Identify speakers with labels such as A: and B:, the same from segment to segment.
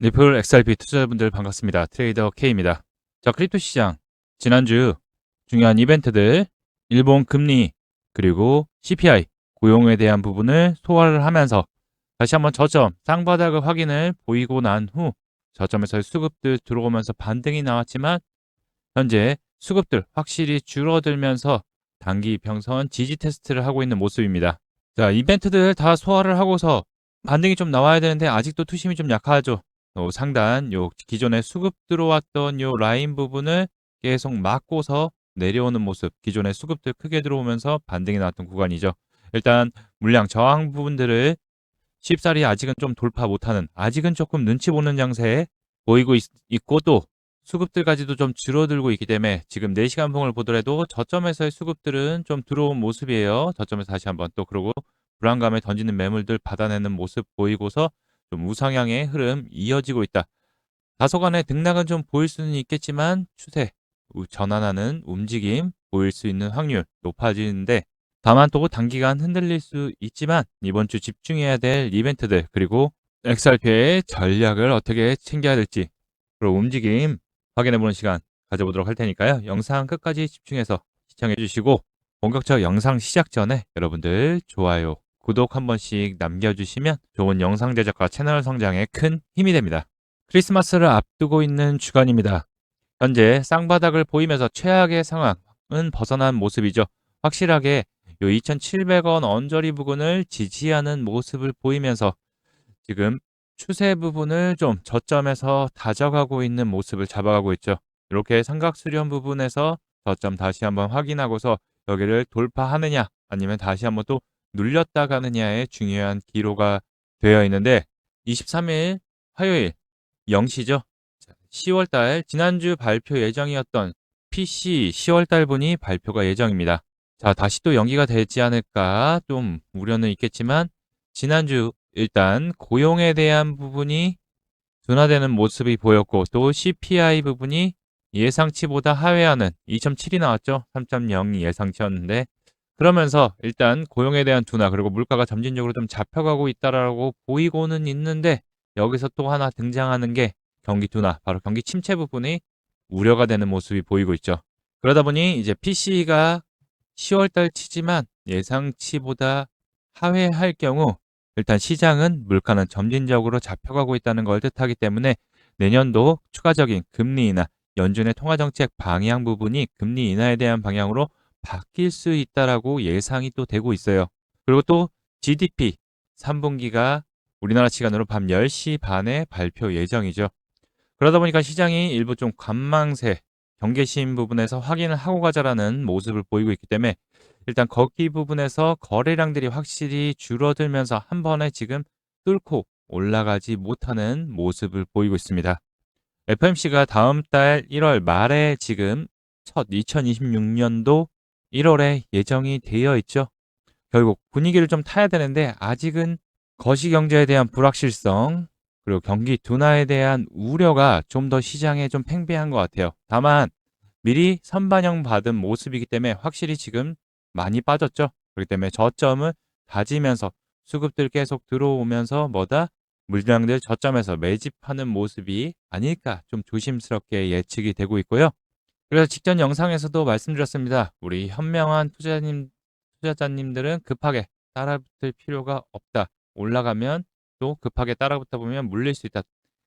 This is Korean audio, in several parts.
A: 리플 XRP 투자자분들 반갑습니다. 트레이더 K입니다. 자, 크립토 시장 지난주 중요한 이벤트들 일본 금리 그리고 CPI 고용에 대한 부분을 소화를 하면서 다시 한번 저점 쌍바닥을 확인을 보이고 난 후 저점에서의 수급들 들어오면서 반등이 나왔지만 현재 수급들 확실히 줄어들면서 단기 평선 지지 테스트를 하고 있는 모습입니다. 자, 이벤트들 다 소화를 하고서 반등이 좀 나와야 되는데 아직도 투심이 좀 약하죠. 상단 기존에 수급 들어왔던 라인 부분을 계속 막고서 내려오는 모습, 기존의 수급들 크게 들어오면서 반등이 나왔던 구간이죠. 일단 물량 저항 부분들을 쉽사리 아직은 좀 돌파 못하는, 아직은 조금 눈치 보는 장세에 보이고 있고, 또 수급들까지도 좀 줄어들고 있기 때문에 지금 4시간 봉을 보더라도 저점에서의 수급들은 좀 들어온 모습이에요. 저점에서 다시 한번 또 그러고 불안감에 던지는 매물들 받아내는 모습 보이고서 좀 우상향의 흐름 이어지고 있다. 다소간의 등락은 좀 보일 수는 있겠지만 추세 전환하는 움직임 보일 수 있는 확률 높아지는데, 다만 또 단기간 흔들릴 수 있지만 이번 주 집중해야 될 이벤트들 그리고 XRP의 전략을 어떻게 챙겨야 될지 그리고 움직임 확인해보는 시간 가져보도록 할 테니까요. 영상 끝까지 집중해서 시청해 주시고, 본격적 영상 시작 전에 여러분들 좋아요, 구독 한 번씩 남겨주시면 좋은 영상 제작과 채널 성장에 큰 힘이 됩니다. 크리스마스를 앞두고 있는 주간입니다. 현재 쌍바닥을 보이면서 최악의 상황은 벗어난 모습이죠. 확실하게 2,700원 언저리 부근을 지지하는 모습을 보이면서 지금 추세 부분을 좀 저점에서 다져가고 있는 모습을 잡아가고 있죠. 이렇게 삼각 수렴 부분에서 저점 다시 한번 확인하고서 여기를 돌파하느냐 아니면 다시 한번 또 눌렸다 가느냐의 중요한 기로가 되어 있는데, 23일 화요일 0시죠. 10월달 지난주 발표 예정이었던 PC 10월달분이 발표가 예정입니다. 자, 다시 또 연기가 되지 않을까 좀 우려는 있겠지만, 지난주 일단 고용에 대한 부분이 둔화되는 모습이 보였고, 또 CPI 부분이 예상치보다 하회하는 2.7이 나왔죠. 3.0이 예상치였는데, 그러면서 일단 고용에 대한 둔화 그리고 물가가 점진적으로 좀 잡혀가고 있다라고 보이고는 있는데, 여기서 또 하나 등장하는 게 경기 둔화, 바로 경기 침체 부분이 우려가 되는 모습이 보이고 있죠. 그러다 보니 이제 PC가 10월 달치지만 예상치보다 하회할 경우 일단 시장은 물가는 점진적으로 잡혀가고 있다는 걸 뜻하기 때문에 내년도 추가적인 금리 인하, 연준의 통화정책 방향 부분이 금리 인하에 대한 방향으로 바뀔 수 있다라고 예상이 또 되고 있어요. 그리고 또 GDP 3분기가 우리나라 시간으로 밤 10시 반에 발표 예정이죠. 그러다 보니까 시장이 일부 좀 관망세, 경계심 부분에서 확인을 하고 가자라는 모습을 보이고 있기 때문에 일단 거기 부분에서 거래량들이 확실히 줄어들면서 한 번에 지금 뚫고 올라가지 못하는 모습을 보이고 있습니다. FMC가 다음 달 1월 말에 지금 첫 2026년도 1월에 예정이 되어 있죠. 결국 분위기를 좀 타야 되는데 아직은 거시경제에 대한 불확실성 그리고 경기 둔화에 대한 우려가 좀 더 시장에 좀 팽배한 것 같아요. 다만 미리 선반영 받은 모습이기 때문에 확실히 지금 많이 빠졌죠. 그렇기 때문에 저점을 다지면서 수급들 계속 들어오면서 물량들 저점에서 매집하는 모습이 아닐까 좀 조심스럽게 예측이 되고 있고요. 그래서 직전 영상에서도 말씀드렸습니다. 우리 현명한 투자자님들은 급하게 따라붙을 필요가 없다. 올라가면 또 급하게 따라붙다 보면 물릴 수 있다.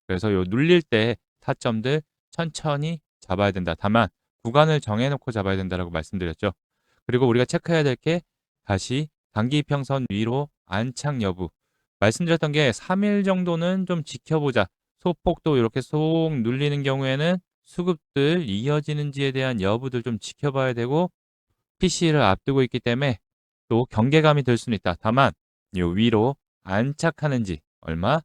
A: 그래서 눌릴 때 타점들 천천히 잡아야 된다. 다만 구간을 정해놓고 잡아야 된다라고 말씀드렸죠. 그리고 우리가 체크해야 될 게 다시 단기 이평선 위로 안착 여부. 말씀드렸던 게 3일 정도는 좀 지켜보자. 소폭도 이렇게 속 눌리는 경우에는 수급들 이어지는지에 대한 여부들 좀 지켜봐야 되고, PC를 앞두고 있기 때문에 또 경계감이 들 수는 있다. 다만 요 위로 안착하는지 얼마?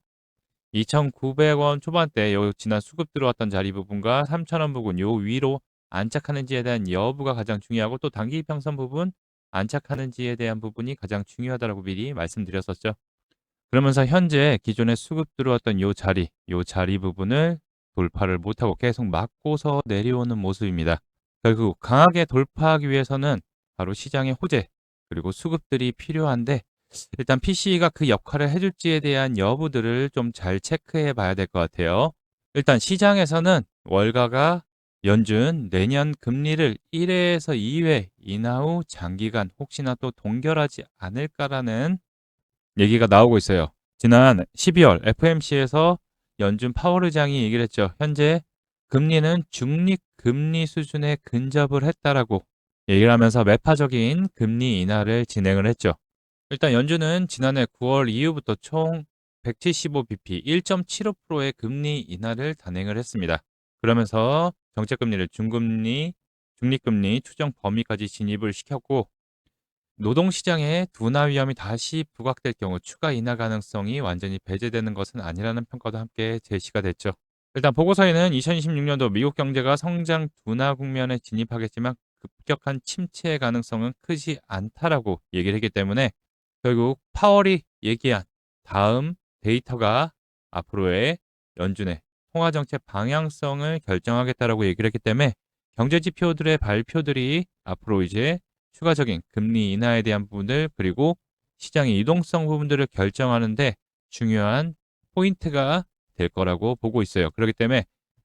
A: 2,900원 초반대 요 지난 수급 들어왔던 자리 부분과 3,000원 부분 요 위로 안착하는지에 대한 여부가 가장 중요하고, 또 단기 평선 부분 안착하는지에 대한 부분이 가장 중요하다라고 미리 말씀드렸었죠. 그러면서 현재 기존에 수급 들어왔던 요 자리 부분을 돌파를 못하고 계속 막고서 내려오는 모습입니다. 결국 강하게 돌파하기 위해서는 바로 시장의 호재 그리고 수급들이 필요한데, 일단 PC가 그 역할을 해줄지에 대한 여부들을 좀 잘 체크해 봐야 될 것 같아요. 일단 시장에서는 월가가 연준 내년 금리를 1회에서 2회 인하 후 장기간 혹시나 또 동결하지 않을까라는 얘기가 나오고 있어요. 지난 12월 FMC에서 연준 파월 의장이 얘기를 했죠. 현재 금리는 중립 금리 수준에 근접을 했다라고 얘기를 하면서 매파적인 금리 인하를 진행을 했죠. 일단 연준은 지난해 9월 이후부터 총 175bp 1.75%의 금리 인하를 단행을 했습니다. 그러면서 정책금리를 중금리, 중립금리 추정 범위까지 진입을 시켰고 노동시장에 둔화 위험이 다시 부각될 경우 추가 인하 가능성이 완전히 배제되는 것은 아니라는 평가도 함께 제시가 됐죠. 일단 보고서에는 2026년도 미국 경제가 성장 둔화 국면에 진입하겠지만 급격한 침체의 가능성은 크지 않다라고 얘기를 했기 때문에 결국 파월이 얘기한 다음 데이터가 앞으로의 연준의 통화 정책 방향성을 결정하겠다라고 얘기를 했기 때문에 경제 지표들의 발표들이 앞으로 이제 추가적인 금리 인하에 대한 부분들 그리고 시장의 유동성 부분들을 결정하는데 중요한 포인트가 될 거라고 보고 있어요. 그렇기 때문에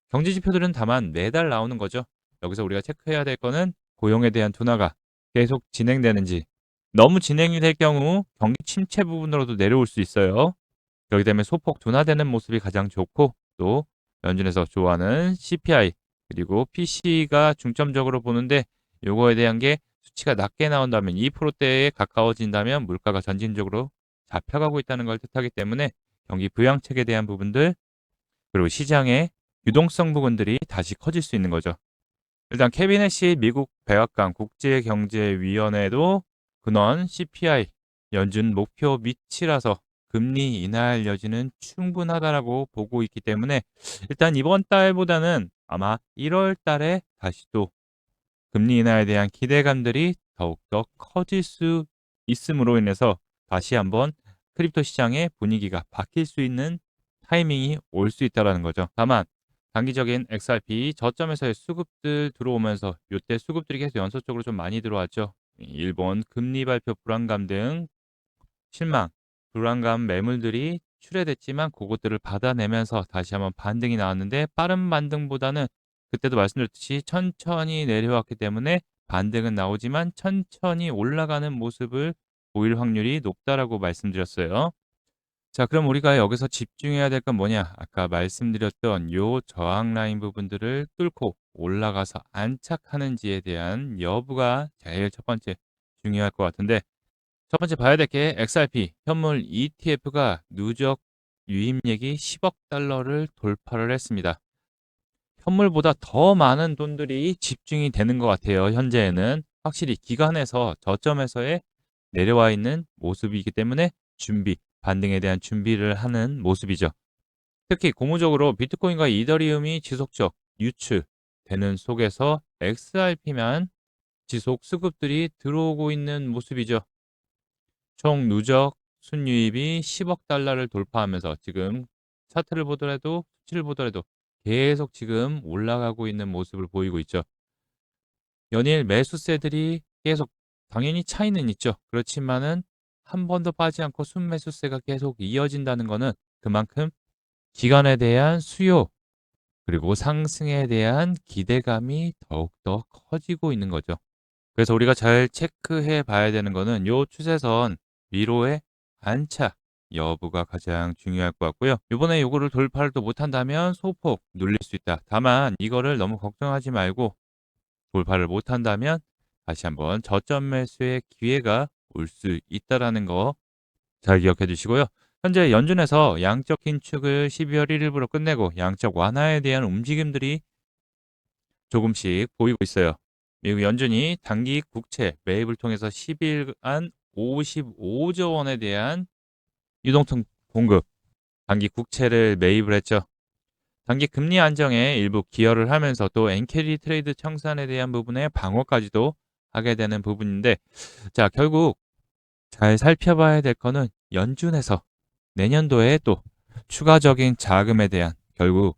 A: 경제 지표들은 다만 매달 나오는 거죠. 여기서 우리가 체크해야 될 거는 고용에 대한 둔화가 계속 진행되는지 너무 진행이 될 경우 경기 침체 부분으로도 내려올 수 있어요. 그렇기 때문에 소폭 둔화되는 모습이 가장 좋고 또 연준에서 좋아하는 CPI 그리고 PC가 중점적으로 보는데 요거에 대한 게 수치가 낮게 나온다면 2%대에 가까워진다면 물가가 전진적으로 잡혀가고 있다는 걸 뜻하기 때문에 경기 부양책에 대한 부분들 그리고 시장의 유동성 부분들이 다시 커질 수 있는 거죠. 일단 캐비넷이 미국 백악관 국제경제위원회도 근원 CPI 연준 목표 밑이라서 금리 인하할 여지는 충분하다라고 보고 있기 때문에 일단 이번 달보다는 아마 1월 달에 다시 또 금리 인하에 대한 기대감들이 더욱더 커질 수 있음으로 인해서 다시 한번 크립토 시장의 분위기가 바뀔 수 있는 타이밍이 올 수 있다는 거죠. 다만 단기적인 XRP 저점에서의 수급들 들어오면서 이때 수급들이 계속 연속적으로 좀 많이 들어왔죠. 일본 금리 발표 불안감 등 실망, 불안감 매물들이 출회됐지만 그것들을 받아내면서 다시 한번 반등이 나왔는데 빠른 반등보다는 그때도 말씀드렸듯이 천천히 내려왔기 때문에 반등은 나오지만 천천히 올라가는 모습을 보일 확률이 높다라고 말씀드렸어요. 자, 그럼 우리가 여기서 집중해야 될 건 뭐냐? 아까 말씀드렸던 요 저항 라인 부분들을 뚫고 올라가서 안착하는지에 대한 여부가 제일 첫 번째 중요할 것 같은데 첫 번째 봐야 될 게 XRP 현물 ETF가 누적 유입액이 10억 달러를 돌파를 했습니다. 현물보다 더 많은 돈들이 집중이 되는 것 같아요. 현재에는 확실히 기관에서 저점에서의 내려와 있는 모습이기 때문에 반등에 대한 준비를 하는 모습이죠. 특히 고무적으로 비트코인과 이더리움이 지속적 유출되는 속에서 XRP만 지속 수급들이 들어오고 있는 모습이죠. 총 누적 순유입이 10억 달러를 돌파하면서 지금 차트를 보더라도 수치를 보더라도 계속 지금 올라가고 있는 모습을 보이고 있죠. 연일 매수세들이 계속 당연히 차이는 있죠. 그렇지만은 한 번도 빠지 않고 순매수세가 계속 이어진다는 것은 그만큼 기관에 대한 수요 그리고 상승에 대한 기대감이 더욱더 커지고 있는 거죠. 그래서 우리가 잘 체크해 봐야 되는 거는 요 추세선 위로의 안착 여부가 가장 중요할 것 같고요. 이번에 요거를 돌파를 또 못한다면 소폭 눌릴 수 있다. 다만 이거를 너무 걱정하지 말고 돌파를 못한다면 다시 한번 저점 매수의 기회가 올 수 있다라는 거 잘 기억해 주시고요. 현재 연준에서 양적 긴축을 12월 1일부로 끝내고 양적 완화에 대한 움직임들이 조금씩 보이고 있어요. 미국 연준이 단기 국채 매입을 통해서 10일간 55조 원에 대한 유동성 공급, 단기 국채를 매입을 했죠. 단기 금리 안정에 일부 기여를 하면서 또 엔캐리 트레이드 청산에 대한 부분의 방어까지도 하게 되는 부분인데, 자, 결국 잘 살펴봐야 될 거는 연준에서 내년도에 또 추가적인 자금에 대한 결국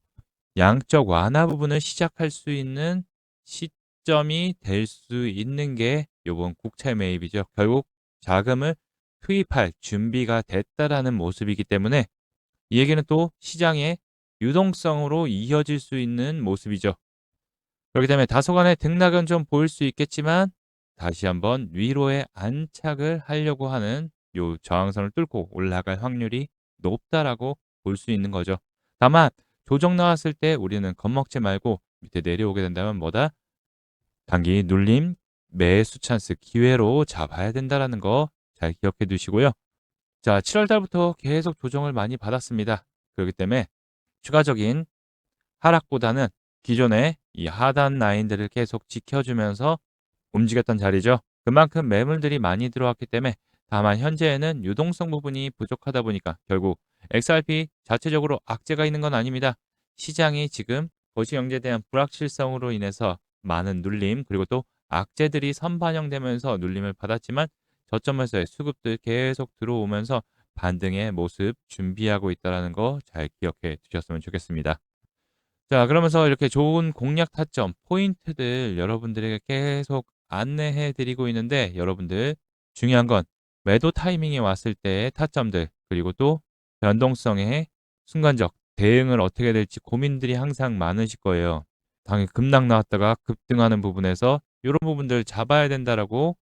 A: 양적 완화 부분을 시작할 수 있는 시점이 될 수 있는 게 요번 국채 매입이죠. 결국 자금을 투입할 준비가 됐다라는 모습이기 때문에 이 얘기는 또 시장의 유동성으로 이어질 수 있는 모습이죠. 그렇기 때문에 다소간의 등락은 좀 보일 수 있겠지만 다시 한번 위로의 안착을 하려고 하는 요 저항선을 뚫고 올라갈 확률이 높다라고 볼 수 있는 거죠. 다만 조정 나왔을 때 우리는 겁먹지 말고 밑에 내려오게 된다면 뭐다? 단기 눌림, 매수 찬스 기회로 잡아야 된다라는 거 잘 기억해 두시고요. 자, 7월 달부터 계속 조정을 많이 받았습니다. 그렇기 때문에 추가적인 하락보다는 기존의 이 하단 라인들을 계속 지켜주면서 움직였던 자리죠. 그만큼 매물들이 많이 들어왔기 때문에 다만 현재에는 유동성 부분이 부족하다 보니까 결국 XRP 자체적으로 악재가 있는 건 아닙니다. 시장이 지금 거시경제에 대한 불확실성으로 인해서 많은 눌림 그리고 또 악재들이 선반영되면서 눌림을 받았지만 저점에서의 수급들 계속 들어오면서 반등의 모습 준비하고 있다는 거 잘 기억해 두셨으면 좋겠습니다. 자, 그러면서 이렇게 좋은 공략 타점, 포인트들 여러분들에게 계속 안내해 드리고 있는데 여러분들 중요한 건 매도 타이밍이 왔을 때의 타점들 그리고 또 변동성의 순간적 대응을 어떻게 될지 고민들이 항상 많으실 거예요. 당연히 급락 나왔다가 급등하는 부분에서 이런 부분들 잡아야 된다라고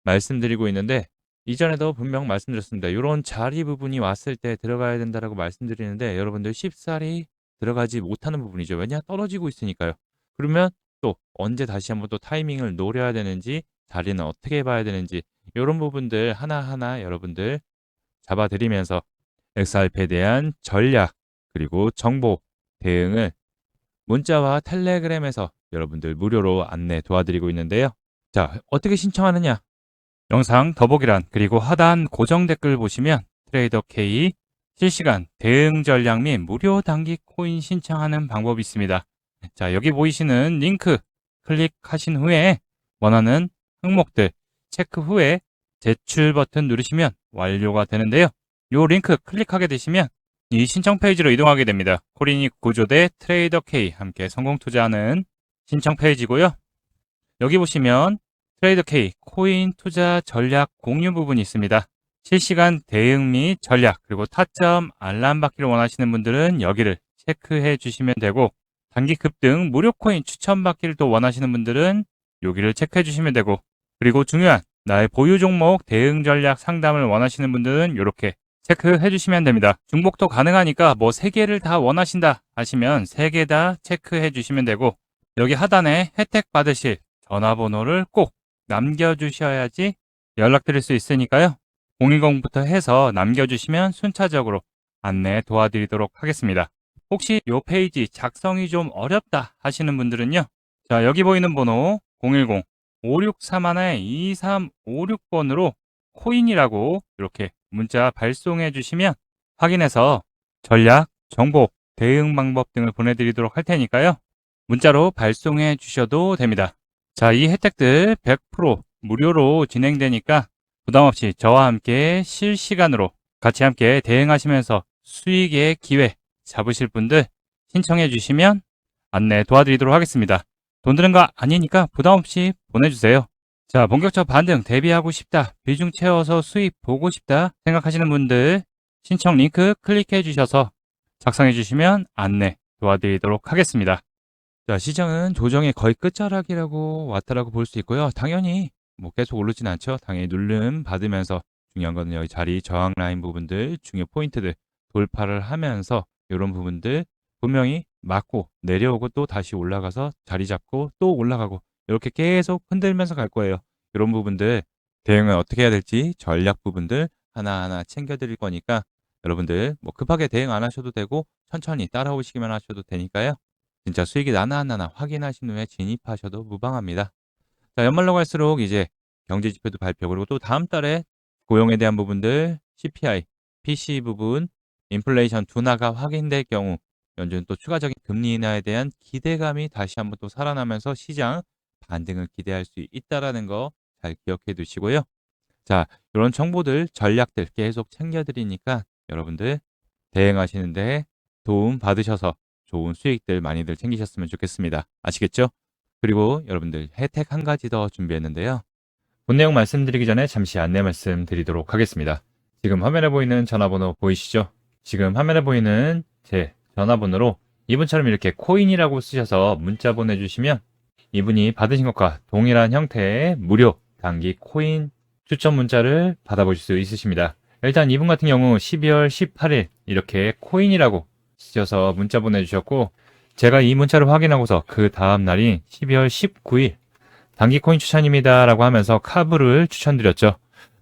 A: 말씀드리고 있는데 이전에도 분명 말씀드렸습니다. 이런 자리 부분이 왔을 때 들어가야 된다라고 말씀드리는데 여러분들 쉽사리 들어가지 못하는 부분이죠. 왜냐? 떨어지고 있으니까요. 그러면 또 언제 다시 한번 또 타이밍을 노려야 되는지 자리는 어떻게 봐야 되는지 이런 부분들 하나하나 여러분들 잡아드리면서 XRP에 대한 전략 그리고 정보 대응을 문자와 텔레그램에서 여러분들 무료로 안내 도와드리고 있는데요. 자, 어떻게 신청하느냐? 영상 더보기란 그리고 하단 고정 댓글 보시면 트레이더 K 실시간 대응 전략 및 무료 단기 코인 신청하는 방법이 있습니다. 자, 여기 보이시는 링크 클릭하신 후에 원하는 항목들 체크 후에 제출 버튼 누르시면 완료가 되는데요. 이 링크 클릭하게 되시면 이 신청 페이지로 이동하게 됩니다. 코린이 구조대 트레이더 K 함께 성공 투자하는 신청 페이지고요. 여기 보시면 트레이더 K 코인 투자 전략 공유 부분이 있습니다. 실시간 대응 및 전략 그리고 타점 알람 받기를 원하시는 분들은 여기를 체크해 주시면 되고 단기 급등 무료 코인 추천 받기를 또 원하시는 분들은 여기를 체크해 주시면 되고 그리고 중요한 나의 보유 종목 대응 전략 상담을 원하시는 분들은 이렇게 체크해 주시면 됩니다. 중복도 가능하니까 뭐 3개를 다 원하신다 하시면 3개 다 체크해 주시면 되고 여기 하단에 혜택 받으실 전화번호를 꼭 남겨주셔야지 연락드릴 수 있으니까요. 010부터 해서 남겨주시면 순차적으로 안내 도와드리도록 하겠습니다. 혹시 이 페이지 작성이 좀 어렵다 하시는 분들은요. 자, 여기 보이는 번호 010-563-2356번으로 코인이라고 이렇게 문자 발송해 주시면 확인해서 전략, 정보, 대응 방법 등을 보내드리도록 할 테니까요. 문자로 발송해 주셔도 됩니다. 자, 이 혜택들 100% 무료로 진행되니까 부담없이 저와 함께 실시간으로 같이 함께 대응하시면서 수익의 기회 잡으실 분들 신청해 주시면 안내 도와드리도록 하겠습니다. 돈 드는 거 아니니까 부담없이 보내주세요. 자, 본격적 반등 대비하고 싶다, 비중 채워서 수익 보고 싶다 생각하시는 분들 신청 링크 클릭해 주셔서 작성해 주시면 안내 도와드리도록 하겠습니다. 자, 시장은 조정의 거의 끝자락이라고 왔다라고 볼 수 있고요. 당연히 뭐 계속 오르진 않죠. 당연히 눌림 받으면서 중요한 거는 여기 자리 저항 라인 부분들, 중요 포인트들 돌파를 하면서 이런 부분들 분명히 맞고 내려오고 또 다시 올라가서 자리 잡고 또 올라가고 이렇게 계속 흔들면서 갈 거예요. 이런 부분들 대응을 어떻게 해야 될지 전략 부분들 하나하나 챙겨드릴 거니까 여러분들 뭐 급하게 대응 안 하셔도 되고 천천히 따라오시기만 하셔도 되니까요. 진짜 수익이 나나 확인하신 후에 진입하셔도 무방합니다. 자, 연말로 갈수록 이제 경제 지표도 발표 그리고 또 다음 달에 고용에 대한 부분들, CPI, PC 부분, 인플레이션 둔화가 확인될 경우 연준 또 추가적인 금리 인하에 대한 기대감이 다시 한번 또 살아나면서 시장 반등을 기대할 수 있다라는 거 잘 기억해 두시고요. 자, 이런 정보들, 전략들 계속 챙겨드리니까 여러분들 대응하시는데 도움 받으셔서 좋은 수익들 많이들 챙기셨으면 좋겠습니다. 아시겠죠? 그리고 여러분들 혜택 한 가지 더 준비했는데요. 본 내용 말씀드리기 전에 잠시 안내 말씀 드리도록 하겠습니다. 지금 화면에 보이는 전화번호 보이시죠? 지금 화면에 보이는 제 전화번호로 이분처럼 이렇게 코인이라고 쓰셔서 문자 보내주시면 이분이 받으신 것과 동일한 형태의 무료 단기 코인 추천 문자를 받아보실 수 있으십니다. 일단 이분 같은 경우 12월 18일 이렇게 코인이라고 쓰셔서 문자 보내주셨고, 제가 이 문자를 확인하고서 그 다음 날인 12월 19일 단기 코인 추천입니다 라고 하면서 카브를 추천드렸죠.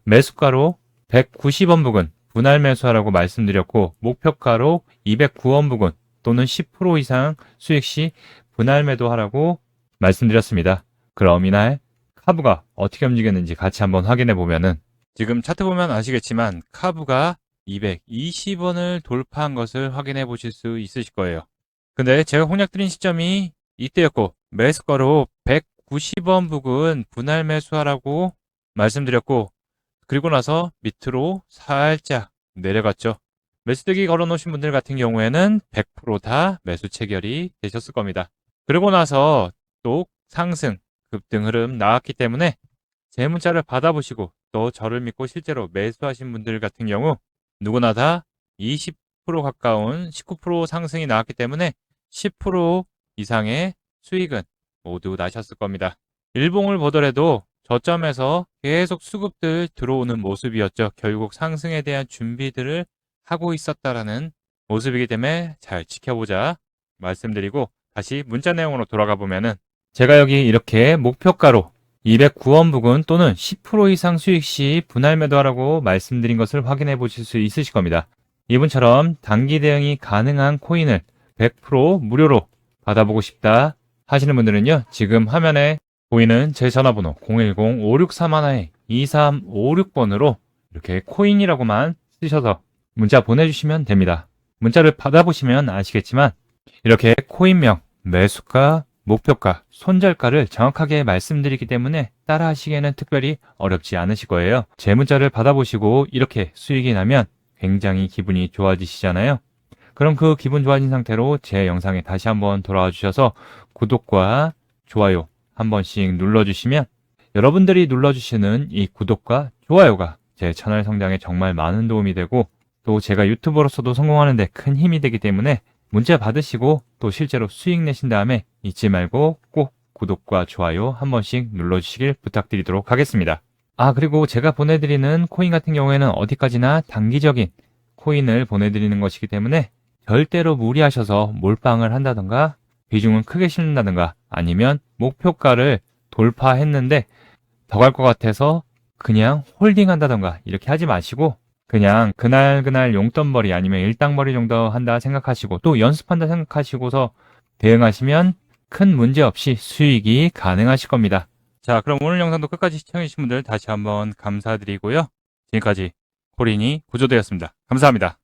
A: 매수가로 190원 부근 분할 매수하라고 말씀드렸고, 목표가로 209원 부근 또는 10% 이상 수익 시 분할 매도하라고 말씀드렸습니다. 그럼 이날 카브가 어떻게 움직였는지 같이 한번 확인해 보면은, 지금 차트 보면 아시겠지만 카브가 220원을 돌파한 것을 확인해 보실 수 있으실 거예요. 근데 제가 공략 드린 시점이 이때였고, 매수가로 190원 부근 분할 매수하라고 말씀드렸고, 그리고 나서 밑으로 살짝 내려갔죠. 매수대기 걸어놓으신 분들 같은 경우에는 100% 다 매수 체결이 되셨을 겁니다. 그리고 나서 또 상승, 급등 흐름 나왔기 때문에 제 문자를 받아보시고 또 저를 믿고 실제로 매수하신 분들 같은 경우 누구나 다 20% 가까운 19% 상승이 나왔기 때문에 10% 이상의 수익은 모두 나셨을 겁니다. 일봉을 보더라도 저점에서 계속 수급들 들어오는 모습이었죠. 결국 상승에 대한 준비들을 하고 있었다라는 모습이기 때문에 잘 지켜보자 말씀드리고, 다시 문자 내용으로 돌아가 보면은, 제가 여기 이렇게 목표가로 209원 부근 또는 10% 이상 수익 시 분할 매도하라고 말씀드린 것을 확인해 보실 수 있으실 겁니다. 이분처럼 단기 대응이 가능한 코인을 100% 무료로 받아보고 싶다 하시는 분들은요, 지금 화면에 보이는 제 전화번호 010-5631-2356번으로 이렇게 코인이라고만 쓰셔서 문자 보내주시면 됩니다. 문자를 받아보시면 아시겠지만 이렇게 코인명, 매수가, 목표가, 손절가를 정확하게 말씀드리기 때문에 따라 하시기에는 특별히 어렵지 않으실 거예요. 제 문자를 받아보시고 이렇게 수익이 나면 굉장히 기분이 좋아지시잖아요. 그럼 그 기분 좋아진 상태로 제 영상에 다시 한번 돌아와 주셔서 구독과 좋아요 한 번씩 눌러주시면, 여러분들이 눌러주시는 이 구독과 좋아요가 제 채널 성장에 정말 많은 도움이 되고, 또 제가 유튜버로서도 성공하는 데 큰 힘이 되기 때문에 문자 받으시고 또 실제로 수익 내신 다음에 잊지 말고 꼭 구독과 좋아요 한 번씩 눌러주시길 부탁드리도록 하겠습니다. 그리고 제가 보내드리는 코인 같은 경우에는 어디까지나 단기적인 코인을 보내드리는 것이기 때문에 절대로 무리하셔서 몰빵을 한다던가 비중을 크게 심는다든가 아니면 목표가를 돌파했는데 더 갈 것 같아서 그냥 홀딩한다던가 이렇게 하지 마시고, 그냥 그날 용돈벌이 아니면 일당벌이 정도 한다 생각하시고 또 연습한다 생각하시고서 대응하시면 큰 문제 없이 수익이 가능하실 겁니다. 자, 그럼 오늘 영상도 끝까지 시청해주신 분들 다시 한번 감사드리고요. 지금까지 코린이 구조대였습니다. 감사합니다.